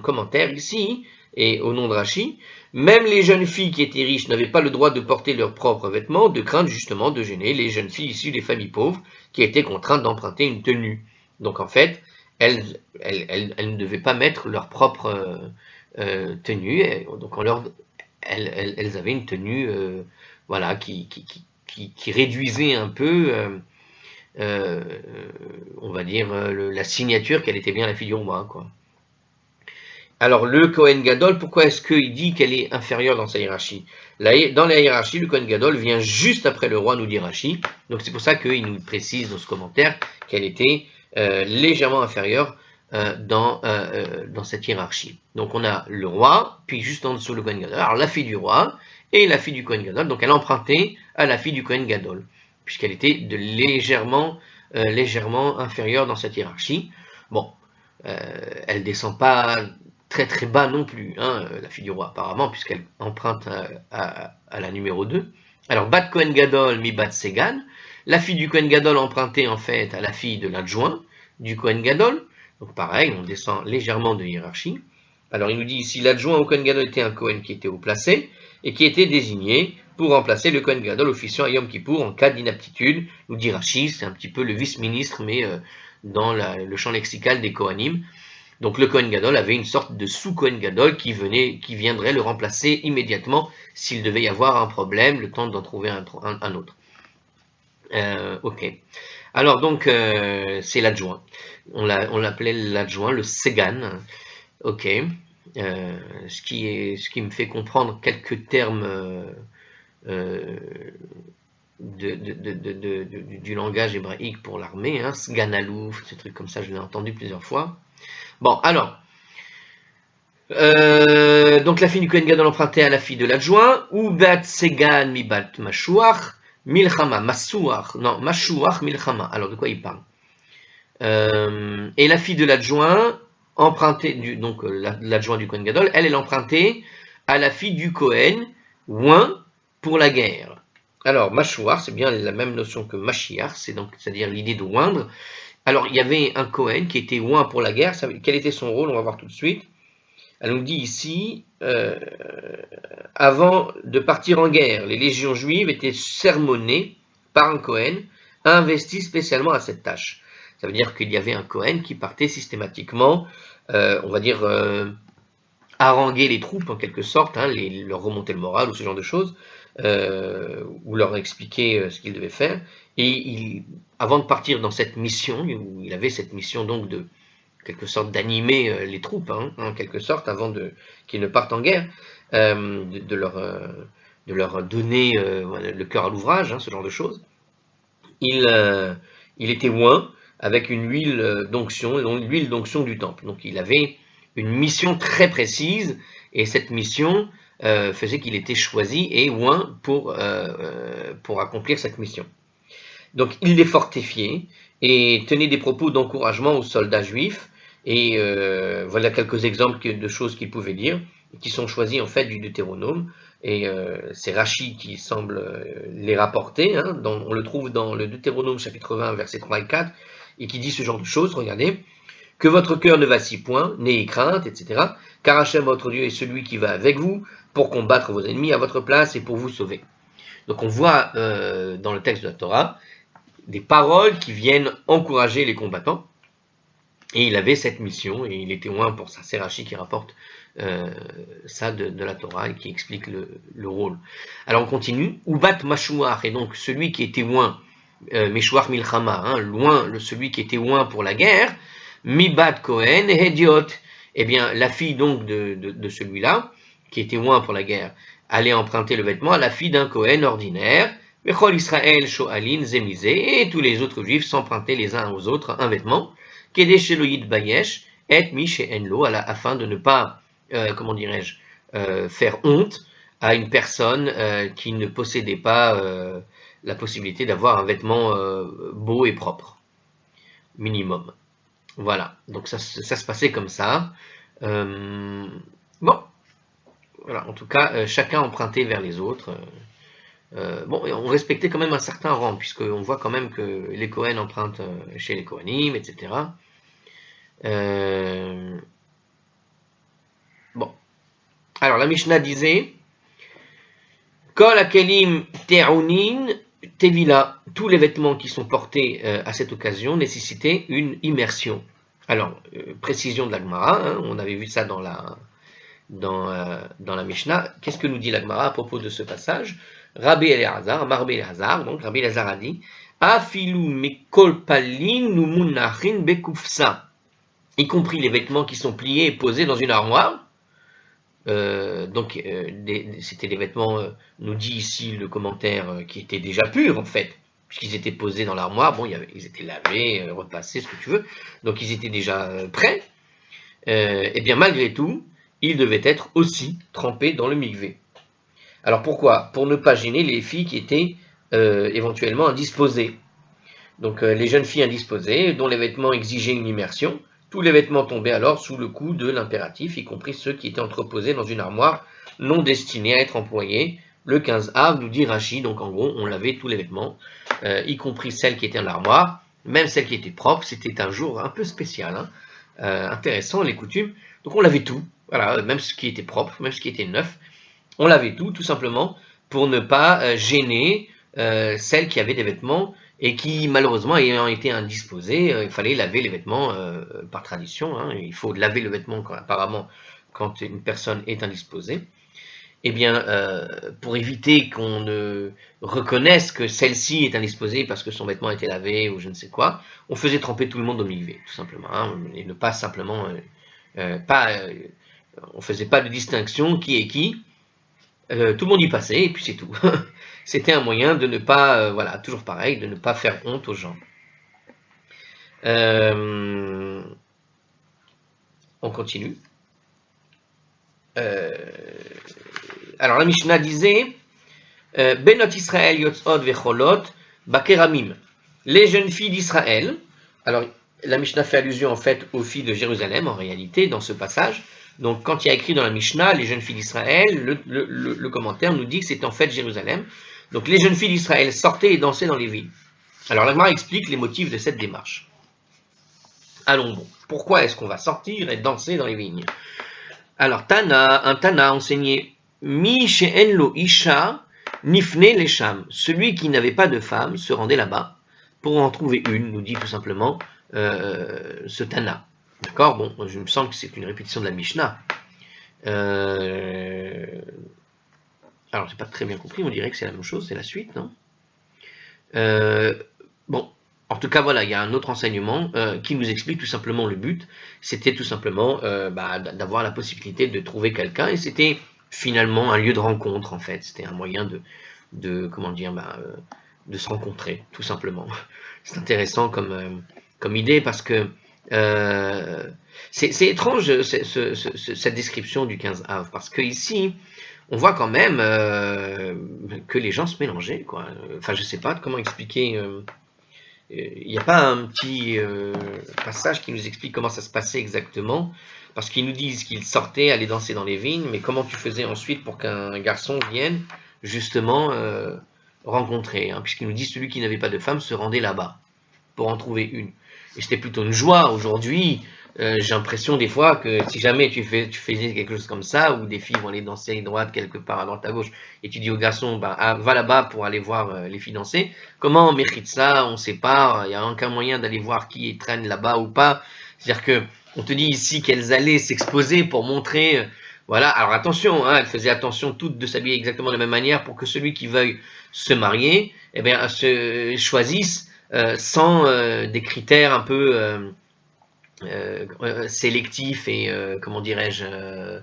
[SPEAKER 1] commentaire ici, et au nom de Rashi, même les jeunes filles qui étaient riches n'avaient pas le droit de porter leurs propres vêtements, de crainte justement de gêner les jeunes filles issues des familles pauvres qui étaient contraintes d'emprunter une tenue. Donc en fait, elles ne devaient pas mettre leur propre tenue, donc elles avaient une tenue voilà, qui réduisait un peu, on va dire, la signature qu'elle était bien la fille du roi, quoi. Alors le Kohen Gadol, pourquoi est-ce qu'il dit qu'elle est inférieure dans sa hiérarchie? Dans la hiérarchie, le Kohen Gadol vient juste après le roi, nous dit Rashi. Donc c'est pour ça qu'il nous précise dans ce commentaire qu'elle était légèrement inférieure dans cette hiérarchie. Donc on a le roi, puis juste en dessous le Kohen Gadol. Alors la fille du roi et la fille du Kohen Gadol, donc elle empruntait à la fille du Kohen Gadol. puisqu'elle était de légèrement inférieure dans cette hiérarchie. Bon, elle descend pas très très bas non plus, hein, la fille du roi apparemment, puisqu'elle emprunte à la numéro 2. Alors, Bat Kohen Gadol mi Bat Segan, la fille du Kohen Gadol empruntait en fait à la fille de l'adjoint du Kohen Gadol. Donc pareil, on descend légèrement de hiérarchie. Alors il nous dit ici, l'adjoint au Kohen Gadol était un Kohen qui était haut placé et qui était désigné pour remplacer le Kohen Gadol officiant à Yom Kippour en cas d'inaptitude. Nous dit Rashi, c'est un petit peu le vice-ministre, mais dans le champ lexical des Kohanim. Donc le Kohen Gadol avait une sorte de sous-Kohen Gadol qui viendrait le remplacer immédiatement s'il devait y avoir un problème, le temps d'en trouver un autre. Ok. Alors donc c'est l'adjoint. On l'appelait l'adjoint, le Segan. Ok. Ce qui me fait comprendre quelques termes du langage hébraïque pour l'armée, hein, Sgan Alouf, ces trucs comme ça, je l'ai entendu plusieurs fois. Bon, alors, donc la fille du Kohen Gadol empruntait à la fille de l'adjoint, ou bat Segan mi bat Mashuach, Milchama, Masouach, non, Mashuach, Milchama. Alors, de quoi il parle? Et la fille de l'adjoint empruntait, donc l'adjoint du Kohen Gadol, elle empruntait à la fille du Kohen, ouin, pour la guerre. Alors, Mashuach, c'est bien la même notion que Mashiach, c'est-à-dire l'idée de oindre. Alors, il y avait un Kohen qui était ouin pour la guerre. Quel était son rôle? On va voir tout de suite. Elle nous dit ici, avant de partir en guerre, les légions juives étaient sermonnées par un Kohen investi spécialement à cette tâche. Ça veut dire qu'il y avait un Kohen qui partait systématiquement, on va dire, haranguer les troupes en quelque sorte, hein, leur remonter le moral ou ce genre de choses, ou leur expliquer ce qu'ils devaient faire. Et avant de partir dans cette mission, il avait cette mission donc de quelque sorte d'animer les troupes, hein, en quelque sorte, avant qu'ils ne partent en guerre, de leur donner le cœur à l'ouvrage, hein, ce genre de choses. Il était oint avec une huile d'onction, l'huile d'onction du temple. Donc il avait une mission très précise, et cette mission faisait qu'il était choisi et oint pour accomplir cette mission. Donc il les fortifiait et tenait des propos d'encouragement aux soldats juifs, et voilà quelques exemples de choses qu'il pouvait dire, qui sont choisis en fait du Deutéronome, et c'est Rashi qui semble les rapporter, hein, on le trouve dans le Deutéronome chapitre 20 versets 3 et 4, et qui dit ce genre de choses, regardez, que votre cœur ne vacille point, n'ayez crainte, etc., car Hachem votre Dieu est celui qui va avec vous pour combattre vos ennemis à votre place et pour vous sauver. Donc on voit dans le texte de la Torah des paroles qui viennent encourager les combattants, et il avait cette mission, et il était oint pour ça. C'est Rashi qui rapporte ça de la Torah et qui explique le rôle. Alors on continue. Ubat Mashuach, et donc celui qui était oint, Meshuach Milchama, hein, celui qui était oint pour la guerre, Mibat Kohen et Hediot. Eh bien, la fille donc de celui-là, qui était oint pour la guerre, allait emprunter le vêtement à la fille d'un Kohen ordinaire, Bechol Israël Shoalin Zemizé, et tous les autres juifs s'empruntaient les uns aux autres un vêtement, Kedesh Eloïd Bayesh, et Mish et Enlo, afin de ne pas, faire honte à une personne qui ne possédait pas la possibilité d'avoir un vêtement beau et propre, minimum. Voilà, donc ça se passait comme ça. Bon, voilà, en tout cas, chacun empruntait vers les autres. Bon, on respectait quand même un certain rang, puisqu'on voit quand même que les Kohen empruntent chez les Kohanim, etc. Bon, alors la Mishnah disait Kol akelim te'unin tevila, tous les vêtements qui sont portés à cette occasion nécessitaient une immersion. Alors, précision de la Gemara, hein, on avait vu ça dans la Mishnah. Qu'est-ce que nous dit la Gemara à propos de ce passage? Rabbi Elazar, donc Rabbi Elazar a dit Afilu mikol palin numunachin bekufsa, y compris les vêtements qui sont pliés et posés dans une armoire. C'était des vêtements, nous dit ici le commentaire, qui étaient déjà purs en fait, puisqu'ils étaient posés dans l'armoire. Bon, ils étaient lavés, repassés, ce que tu veux, donc ils étaient déjà prêts. Et bien malgré tout, ils devaient être aussi trempés dans le mikvé. Alors pourquoi? Pour ne pas gêner les filles qui étaient éventuellement indisposées. Donc les jeunes filles indisposées, dont les vêtements exigeaient une immersion, tous les vêtements tombaient alors sous le coup de l'impératif, y compris ceux qui étaient entreposés dans une armoire non destinée à être employée. Le 15 av, nous dit Rachi, donc en gros, on lavait tous les vêtements, y compris celles qui étaient dans l'armoire, même celles qui étaient propres. C'était un jour un peu spécial, hein, intéressant, les coutumes. Donc on lavait tout, voilà, même ce qui était propre, même ce qui était neuf. On lavait tout simplement, pour ne pas gêner celles qui avaient des vêtements et qui, malheureusement, ayant été indisposées, il fallait laver les vêtements par tradition. Hein, il faut laver le vêtement apparemment quand une personne est indisposée. Eh bien, pour éviter qu'on ne reconnaisse que celle-ci est indisposée parce que son vêtement a été lavé ou je ne sais quoi, on faisait tremper tout le monde au mikvé, tout simplement, hein, et ne pas simplement, on faisait pas de distinction qui est qui. Tout le monde y passait et puis c'est tout. C'était un moyen de ne pas, voilà, toujours pareil, de ne pas faire honte aux gens. On continue. Alors la Mishnah disait Benot Israël yotzot vecholot bakeramim. Les jeunes filles d'Israël. Alors la Mishnah fait allusion en fait aux filles de Jérusalem en réalité dans ce passage. Donc quand il y a écrit dans la Mishnah les jeunes filles d'Israël, le commentaire nous dit que c'est en fait Jérusalem. Donc les jeunes filles d'Israël sortaient et dansaient dans les villes. Alors la Gemara explique les motifs de cette démarche. Allons bon. Pourquoi est-ce qu'on va sortir et danser dans les vignes? Alors un Tana enseignait Mi she'en lo isha nifne lesham. Celui qui n'avait pas de femme se rendait là-bas pour en trouver une, nous dit tout simplement ce Tana. D'accord? Bon, je me sens que c'est une répétition de la Mishnah. Alors, j'ai pas très bien compris, on dirait que c'est la même chose, c'est la suite, non? Bon, en tout cas, voilà, il y a un autre enseignement qui nous explique tout simplement le but. C'était tout simplement d'avoir la possibilité de trouver quelqu'un, et c'était finalement un lieu de rencontre, en fait. C'était un moyen comment dire, de se rencontrer, tout simplement. C'est intéressant comme idée, parce que c'est étrange cette description du 15 av, parce que ici, on voit quand même que les gens se mélangeaient, quoi. Enfin, je sais pas comment expliquer. Il n'y a pas un petit passage qui nous explique comment ça se passait exactement, parce qu'ils nous disent qu'ils sortaient, allaient danser dans les vignes, mais comment tu faisais ensuite pour qu'un garçon vienne justement rencontrer, hein, puisqu'ils nous disent celui qui n'avait pas de femme se rendait là-bas pour en trouver une. Et c'était plutôt une joie. Aujourd'hui, j'ai l'impression des fois que si jamais tu faisais quelque chose comme ça, où des filles vont aller danser à droite quelque part à droite à gauche, et tu dis au garçon, va là-bas pour aller voir les filles danser, comment on mérite ça, on ne sait pas, il n'y a aucun moyen d'aller voir qui traîne là-bas ou pas. C'est-à-dire que on te dit ici qu'elles allaient s'exposer pour montrer, voilà, alors attention, hein, elles faisaient attention toutes de s'habiller exactement de la même manière pour que celui qui veuille se marier, eh bien, se choisisse sans des critères un peu sélectifs et, comment dirais-je,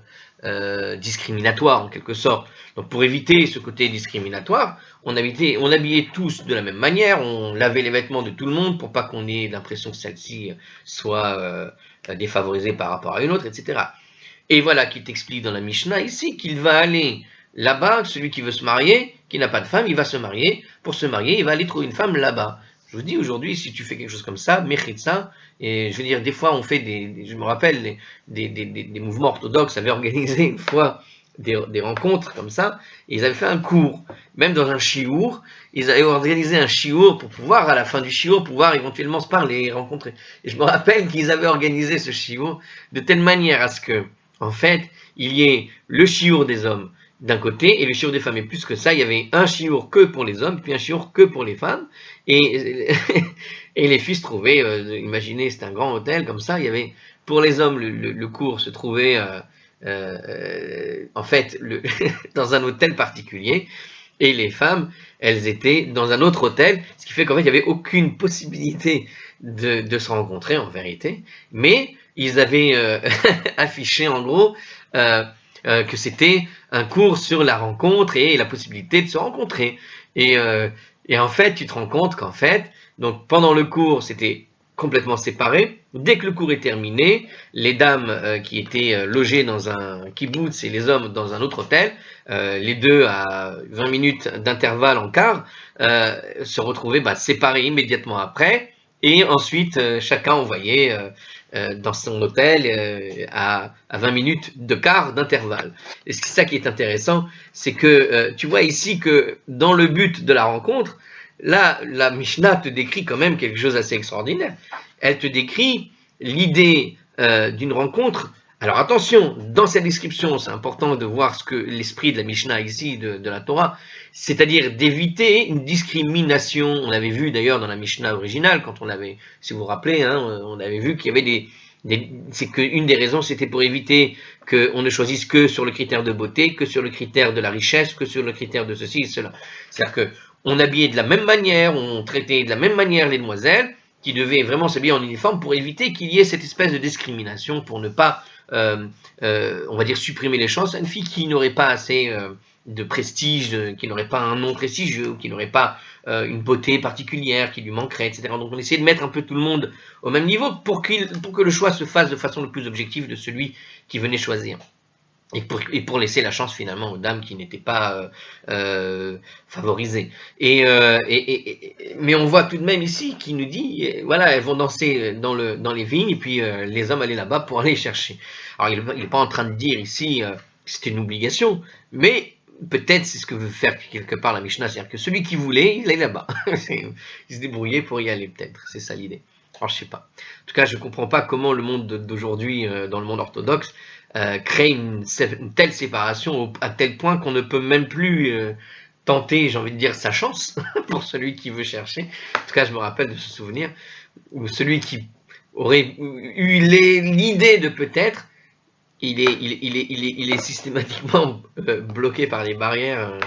[SPEAKER 1] discriminatoires en quelque sorte. Donc pour éviter ce côté discriminatoire, on habillait tous de la même manière, on lavait les vêtements de tout le monde pour pas qu'on ait l'impression que celle-ci soit défavorisée par rapport à une autre, etc. Et voilà qui t'explique dans la Mishnah ici qu'il va aller là-bas, celui qui veut se marier, qui n'a pas de femme, il va se marier. Pour se marier, il va aller trouver une femme là-bas. Je vous dis aujourd'hui, si tu fais quelque chose comme ça, mérite ça. Et je veux dire, des fois, on fait je me rappelle, des mouvements orthodoxes avaient organisé une fois des rencontres comme ça, et ils avaient fait un cours, même dans un chiour, ils avaient organisé un chiour pour pouvoir, à la fin du chiour, pouvoir éventuellement se parler et rencontrer. Et je me rappelle qu'ils avaient organisé ce chiour de telle manière à ce que, en fait, il y ait le chiour des hommes d'un côté, et le chiour des femmes. Et plus que ça, il y avait un chiour que pour les hommes, puis un chiour que pour les femmes, et les filles se trouvaient, imaginez, c'était un grand hôtel comme ça, il y avait, pour les hommes, le cours se trouvait, en fait, dans un hôtel particulier, et les femmes, elles étaient dans un autre hôtel, ce qui fait qu'en fait, il n'y avait aucune possibilité de se rencontrer, en vérité, mais ils avaient affiché, en gros, que c'était un cours sur la rencontre et la possibilité de se rencontrer. Et en fait, tu te rends compte qu'en fait, donc pendant le cours, c'était complètement séparés. Dès que le cours est terminé, les dames qui étaient logées dans un kibbutz et les hommes dans un autre hôtel, les deux à 20 minutes d'intervalle en quart, se retrouvaient séparés immédiatement après. Et ensuite, chacun envoyait dans son hôtel à 20 minutes de quart d'intervalle. Et c'est ça qui est intéressant, c'est que tu vois ici que dans le but de la rencontre, là, la Mishnah te décrit quand même quelque chose d'assez extraordinaire. Elle te décrit l'idée d'une rencontre. Alors attention, dans cette description, c'est important de voir ce que l'esprit de la Mishnah ici, de la Torah, c'est-à-dire d'éviter une discrimination. On avait vu d'ailleurs dans la Mishnah originale, quand on avait, si vous vous rappelez, on avait vu qu'il y avait c'est qu'une des raisons, c'était pour éviter qu'on ne choisisse que sur le critère de beauté, que sur le critère de la richesse, que sur le critère de ceci et cela. C'est-à-dire que on habillait de la même manière, on traitait de la même manière les demoiselles, qui devaient vraiment s'habiller en uniforme pour éviter qu'il y ait cette espèce de discrimination, pour ne pas, on va dire, supprimer les chances à une fille qui n'aurait pas assez de prestige, qui n'aurait pas un nom prestigieux, qui n'aurait pas une beauté particulière qui lui manquerait, etc. Donc on essayait de mettre un peu tout le monde au même niveau pour que le choix se fasse de façon le plus objective de celui qui venait choisir. Et pour laisser la chance finalement aux dames qui n'étaient pas favorisées. Mais on voit tout de même ici qui nous dit, voilà, elles vont danser dans les vignes et puis les hommes allaient là-bas pour aller chercher. Alors il n'est pas en train de dire ici que c'était une obligation, mais peut-être c'est ce que veut faire quelque part la Mishnah, c'est-à-dire que celui qui voulait, il allait là-bas. Il se débrouillait pour y aller peut-être, c'est ça l'idée. Alors je sais pas. En tout cas, je comprends pas comment le monde d'aujourd'hui, dans le monde orthodoxe, crée une telle séparation à tel point qu'on ne peut même plus tenter, j'ai envie de dire, sa chance pour celui qui veut chercher. En tout cas, je me rappelle de ce souvenir où celui qui aurait eu l'idée de peut-être, il est systématiquement bloqué par les barrières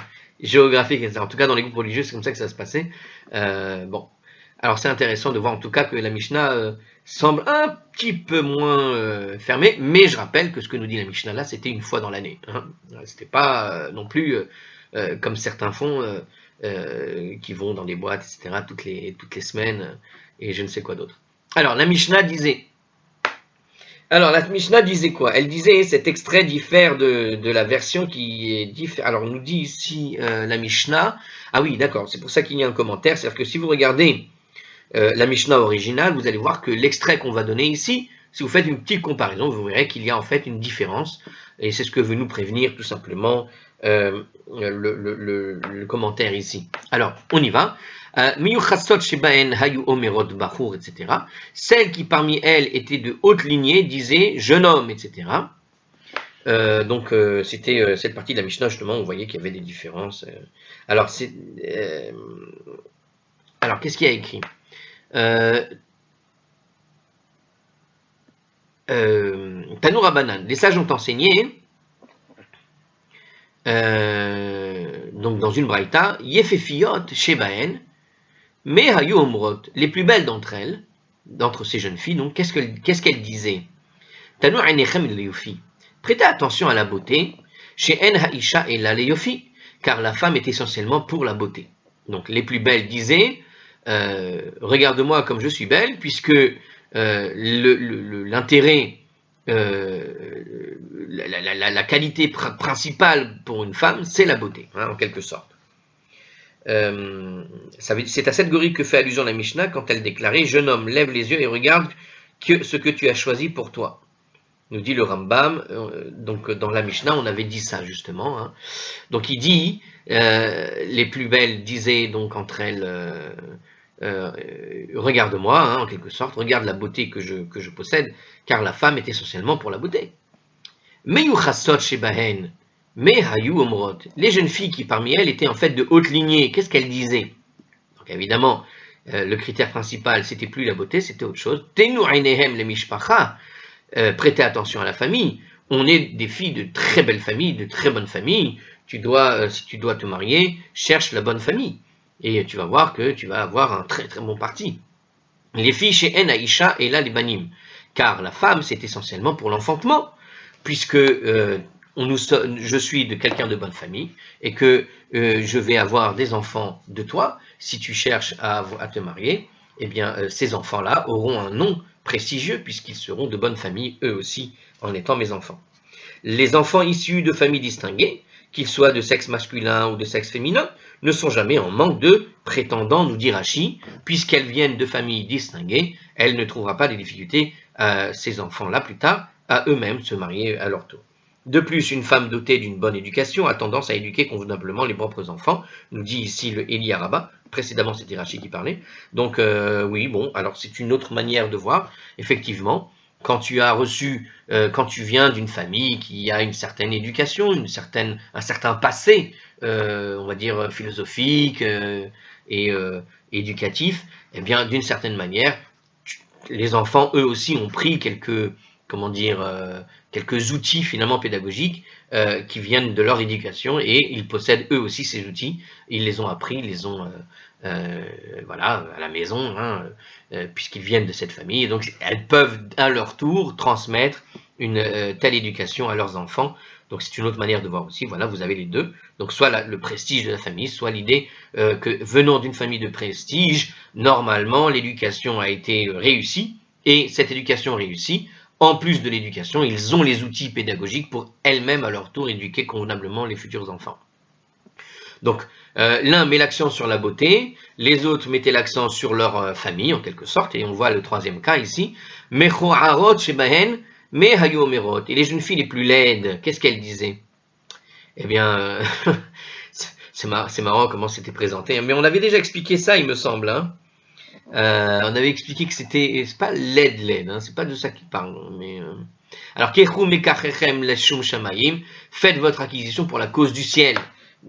[SPEAKER 1] géographiques, etc. En tout cas, dans les groupes religieux, c'est comme ça que ça se passait. Bon. Alors c'est intéressant de voir en tout cas que la Mishnah semble un petit peu moins fermée, mais je rappelle que ce que nous dit la Mishnah là, c'était une fois dans l'année. C'était pas non plus comme certains font, qui vont dans des boîtes, etc., toutes les semaines, et je ne sais quoi d'autre. Alors la Mishnah disait quoi? Elle disait, cet extrait diffère de la version qui est différente. Alors on nous dit ici la Mishnah, ah oui d'accord, c'est pour ça qu'il y a un commentaire, c'est-à-dire que si vous regardez la Mishnah originale, vous allez voir que l'extrait qu'on va donner ici, si vous faites une petite comparaison, vous verrez qu'il y a en fait une différence, et c'est ce que veut nous prévenir tout simplement le commentaire ici. Alors, on y va. Etc. Celles qui parmi elles étaient de haute lignée disaient jeune homme, etc. Donc c'était cette partie de la Mishnah justement, on voyait qu'il y avait des différences. Alors qu'est-ce qu'il y a écrit? Tanour Abanan, les sages ont enseigné, donc dans une braïta, Yefefiyot Shebaen, mais Hayu Omrot, les plus belles d'entre elles, d'entre ces jeunes filles, donc qu'est-ce qu'elles disaient? Tanour Enechem Leyofi, prêtez attention à la beauté, chez En Haisha et la Leyofi, car la femme est essentiellement pour la beauté. Donc les plus belles disaient, regarde-moi comme je suis belle, puisque l'intérêt, la qualité principale pour une femme, c'est la beauté, en quelque sorte. C'est à cette gorille que fait allusion la Mishnah quand elle déclarait « Jeune homme, lève les yeux et regarde ce que tu as choisi pour toi ». Nous dit le Rambam, donc dans la Mishnah, on avait dit ça justement. Donc il dit, les plus belles disaient donc entre elles, regarde-moi, en quelque sorte, regarde la beauté que je possède, car la femme est essentiellement pour la beauté. Mais les jeunes filles qui parmi elles étaient en fait de haute lignée, qu'est-ce qu'elles disaient? Donc évidemment, le critère principal, c'était plus la beauté, c'était autre chose. Prêtez attention à la famille. On est des filles de très belles familles, de très bonnes familles. Si tu dois te marier, cherche la bonne famille. Et tu vas voir que tu vas avoir un très très bon parti. Les filles chez En Aisha et là les banim. Car la femme, c'est essentiellement pour l'enfantement. Puisque je suis de quelqu'un de bonne famille et que je vais avoir des enfants de toi si tu cherches à te marier. eh bien, ces enfants-là auront un nom prestigieux puisqu'ils seront de bonne famille eux aussi en étant mes enfants. Les enfants issus de familles distinguées, qu'ils soient de sexe masculin ou de sexe féminin, ne sont jamais en manque de prétendants, nous dit Rachi, puisqu'elles viennent de familles distinguées, elle ne trouvera pas de difficulté à ces enfants-là plus tard à eux-mêmes se marier à leur tour. De plus, une femme dotée d'une bonne éducation a tendance à éduquer convenablement les propres enfants, nous dit ici le Eli Araba. Précédemment, c'était Rachi qui parlait. Donc, oui, bon, alors c'est une autre manière de voir. Effectivement, quand tu as reçu, quand tu viens d'une famille qui a une certaine éducation, un certain passé, on va dire philosophique et éducatif, eh bien, d'une certaine manière, les enfants, eux aussi, ont pris quelques, comment dire, quelques outils finalement pédagogiques qui viennent de leur éducation et ils possèdent eux aussi ces outils. Ils les ont appris, ils les ont voilà, à la maison, hein, puisqu'ils viennent de cette famille. Et donc, elles peuvent à leur tour transmettre une telle éducation à leurs enfants. Donc, c'est une autre manière de voir aussi. Voilà, vous avez les deux. Donc, soit le prestige de la famille, soit l'idée que venant d'une famille de prestige, normalement, l'éducation a été réussie. Et cette éducation réussie, en plus de l'éducation, ils ont les outils pédagogiques pour elles-mêmes, à leur tour, éduquer convenablement les futurs enfants. Donc, l'un met l'accent sur la beauté, les autres mettaient l'accent sur leur famille, en quelque sorte, et on voit le troisième cas ici. Mechoarot shebahen me hayomerot. Et les jeunes filles les plus laides, qu'est-ce qu'elles disaient? Eh bien, c'est marrant comment c'était présenté, mais on avait déjà expliqué ça, il me semble, hein. On avait expliqué que c'est pas laide, hein, c'est pas de ça qu'il parle, mais alors Kechu mekachechem leshum shamayim, faites votre acquisition pour la cause du ciel,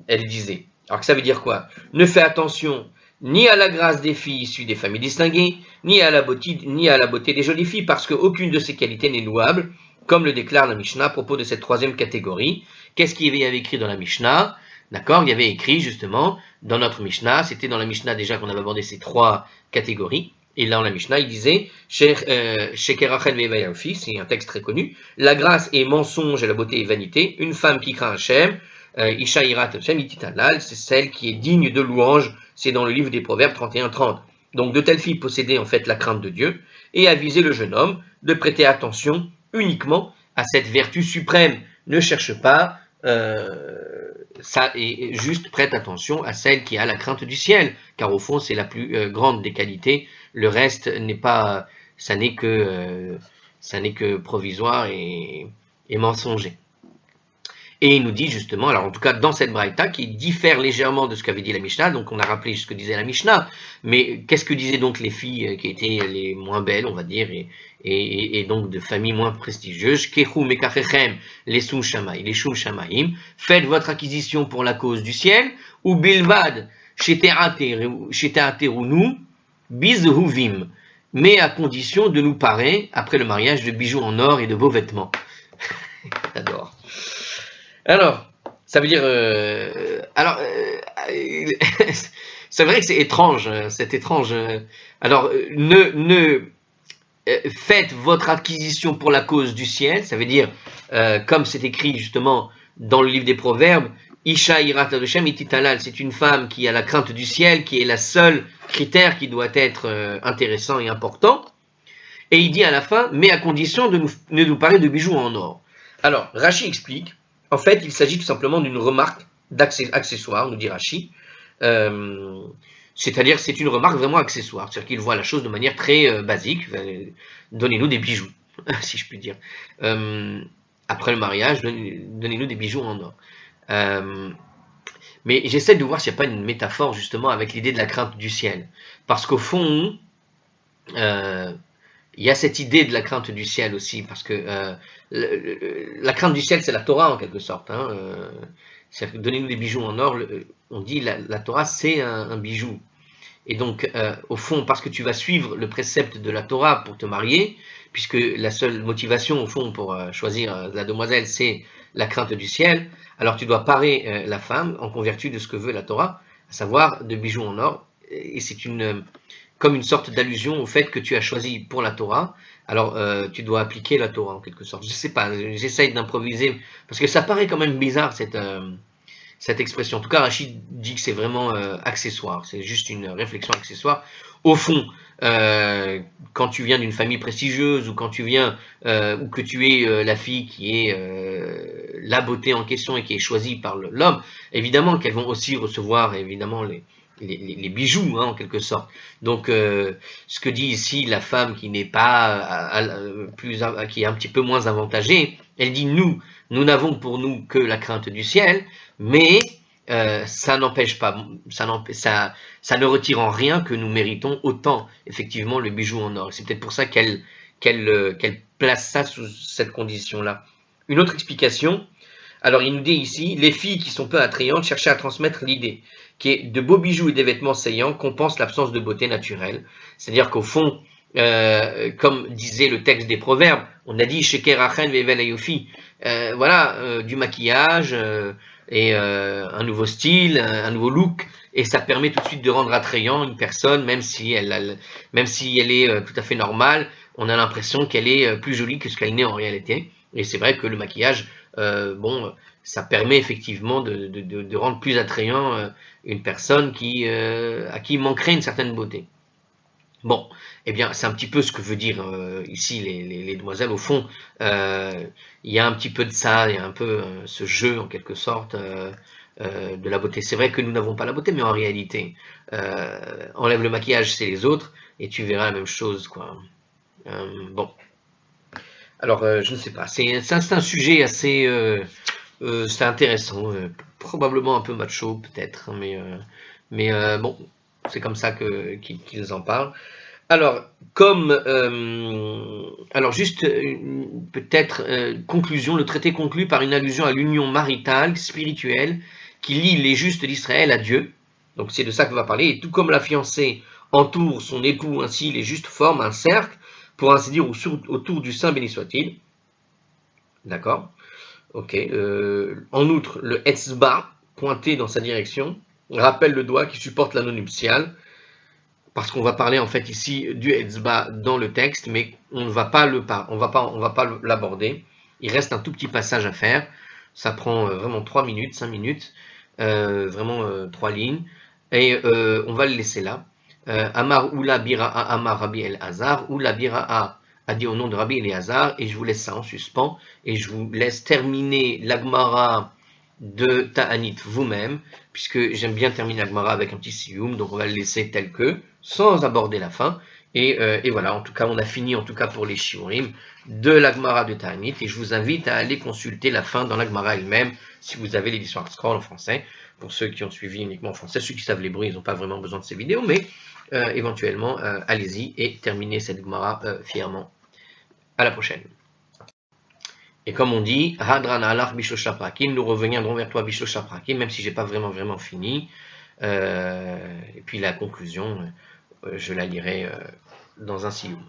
[SPEAKER 1] elle disait. Alors que ça veut dire quoi? Ne fais attention ni à la grâce des filles issues des familles distinguées, ni à la beauté des jolies filles, parce qu'aucune de ces qualités n'est louable, comme le déclare la Mishnah à propos de cette troisième catégorie. Qu'est-ce qu'il y avait écrit dans la Mishnah? D'accord, il y avait écrit justement dans notre Mishnah, c'était dans la Mishnah déjà qu'on avait abordé ces trois catégories, et là dans la Mishnah il disait, Shekerachel ve'vayafi, c'est un texte très connu, la grâce est mensonge et la beauté est vanité, une femme qui craint Hachem, Isha Irat Hachem ititalal, c'est celle qui est digne de louange, c'est dans le livre des Proverbes 31-30. Donc de telles filles possédaient en fait la crainte de Dieu, et avisaient le jeune homme de prêter attention uniquement à cette vertu suprême. Ne cherche pas ça, et juste prête attention à celle qui a la crainte du ciel, car au fond c'est la plus grande des qualités. Le reste n'est pas, ça n'est que provisoire et mensonger. Et il nous dit justement, alors en tout cas dans cette braïta, qui diffère légèrement de ce qu'avait dit la Mishnah, donc on a rappelé ce que disait la Mishnah, mais qu'est-ce que disaient donc les filles qui étaient les moins belles, on va dire, et donc de familles moins prestigieuses, Kechu mekachechem les shum shamaim, faites votre acquisition pour la cause du ciel, ou bilvad sheteaterunu bizhuvim, mais à condition de nous parer, après le mariage, de bijoux en or et de beaux vêtements. J'adore. Alors, ça veut dire... c'est vrai que c'est étrange, Alors, faites votre acquisition pour la cause du ciel, ça veut dire, comme c'est écrit justement dans le livre des Proverbes, Isha Irat Hashem ititalal, c'est une femme qui a la crainte du ciel, qui est la seule critère qui doit être intéressant et important. Et il dit à la fin, mais à condition de nous parler de bijoux en or. Alors, Rachi explique, en fait, il s'agit tout simplement d'une remarque accessoire, nous dit Rachi. C'est-à-dire, c'est une remarque vraiment accessoire. C'est-à-dire qu'il voit la chose de manière très basique. Donnez-nous des bijoux, si je puis dire. Après le mariage, donnez-nous des bijoux en or. Mais j'essaie de voir s'il n'y a pas une métaphore, justement, avec l'idée de la crainte du ciel. Parce qu'au fond, il y a cette idée de la crainte du ciel aussi, parce que la crainte du ciel, c'est la Torah en quelque sorte. Hein, c'est-à-dire que donnez-nous des bijoux en or, on dit la Torah, c'est un bijou. Et donc, au fond, parce que tu vas suivre le précepte de la Torah pour te marier, puisque la seule motivation, au fond, pour choisir la demoiselle, c'est la crainte du ciel, alors tu dois parer la femme en vertu de ce que veut la Torah, à savoir de bijoux en or. Et c'est comme une sorte d'allusion au fait que tu as choisi pour la Torah, alors tu dois appliquer la Torah en quelque sorte. Je sais pas, j'essaye d'improviser, parce que ça paraît quand même bizarre cette expression. En tout cas, Rachid dit que c'est vraiment accessoire, c'est juste une réflexion accessoire. Au fond, quand tu viens d'une famille prestigieuse ou quand tu viens ou que tu es la fille qui est la beauté en question et qui est choisie par l'homme, évidemment qu'elles vont aussi recevoir évidemment les bijoux, hein, en quelque sorte. Donc, ce que dit ici la femme qui n'est pas qui est un petit peu moins avantagée, elle dit nous n'avons pour nous que la crainte du ciel, mais ça n'empêche pas, ça ne retire en rien que nous méritons autant effectivement le bijou en or. C'est peut-être pour ça qu'elle place ça sous cette condition-là. Une autre explication. Alors, il nous dit ici, les filles qui sont peu attrayantes cherchaient à transmettre l'idée qui est de beaux bijoux et des vêtements saillants compensent l'absence de beauté naturelle. C'est-à-dire qu'au fond, comme disait le texte des Proverbes, on a dit Sheker Achen Vevel Ayofi, voilà, du maquillage et un nouveau style, un nouveau look, et ça permet tout de suite de rendre attrayant une personne, même si elle est tout à fait normale, on a l'impression qu'elle est plus jolie que ce qu'elle n'est en réalité. Et c'est vrai que le maquillage, ça permet effectivement de rendre plus attrayant une personne à qui manquerait une certaine beauté. Bon, eh bien, c'est un petit peu ce que veut dire ici les demoiselles. Au fond, il y a un petit peu de ça, il y a un peu ce jeu, en quelque sorte, de la beauté. C'est vrai que nous n'avons pas la beauté, mais en réalité, enlève le maquillage, c'est les autres, et tu verras la même chose, quoi. Bon. Alors, je ne sais pas, c'est un sujet assez... c'est intéressant, probablement un peu macho, peut-être, mais bon, c'est comme ça qu'ils en parlent. Alors, alors juste peut-être conclusion, le traité conclut par une allusion à l'union maritale, spirituelle, qui lie les justes d'Israël à Dieu. Donc c'est de ça qu'on va parler. Et tout comme la fiancée entoure son époux, ainsi les justes forment un cercle, pour ainsi dire, autour du Saint béni soit-il. D'accord. Ok. En outre, le Etzba, pointé dans sa direction, rappelle le doigt qui supporte l'anneau nuptial. Parce qu'on va parler en fait ici du Etzba dans le texte, mais on ne va pas l'aborder. Il reste un tout petit passage à faire. Ça prend vraiment 3 minutes, 5 minutes, vraiment 3 lignes, et on va le laisser là. Amar Oula Bira'a Amar Rabbi El Hazar, Oula Bira'a a dit au nom de Rabbi Eliezer, et je vous laisse ça en suspens, et je vous laisse terminer l'Agmara de Ta'anit vous-même, puisque j'aime bien terminer la Gemara avec un petit siyum, donc on va le laisser tel que, sans aborder la fin. Et voilà, en tout cas, on a fini en tout cas pour les shiurim de la Gemara de Ta'anit, et je vous invite à aller consulter la fin dans la Gemara elle-même, si vous avez l'édition Scroll en français, pour ceux qui ont suivi uniquement en français, ceux qui savent l'hébreu, ils n'ont pas vraiment besoin de ces vidéos, mais éventuellement, allez-y et terminez cette Gemara fièrement. À la prochaine. Et comme on dit, Hadran alach bishosha prakim, nous reviendrons vers toi bishosha prakim, même si j'ai pas vraiment fini. Et puis la conclusion, je la lirai dans un siyum.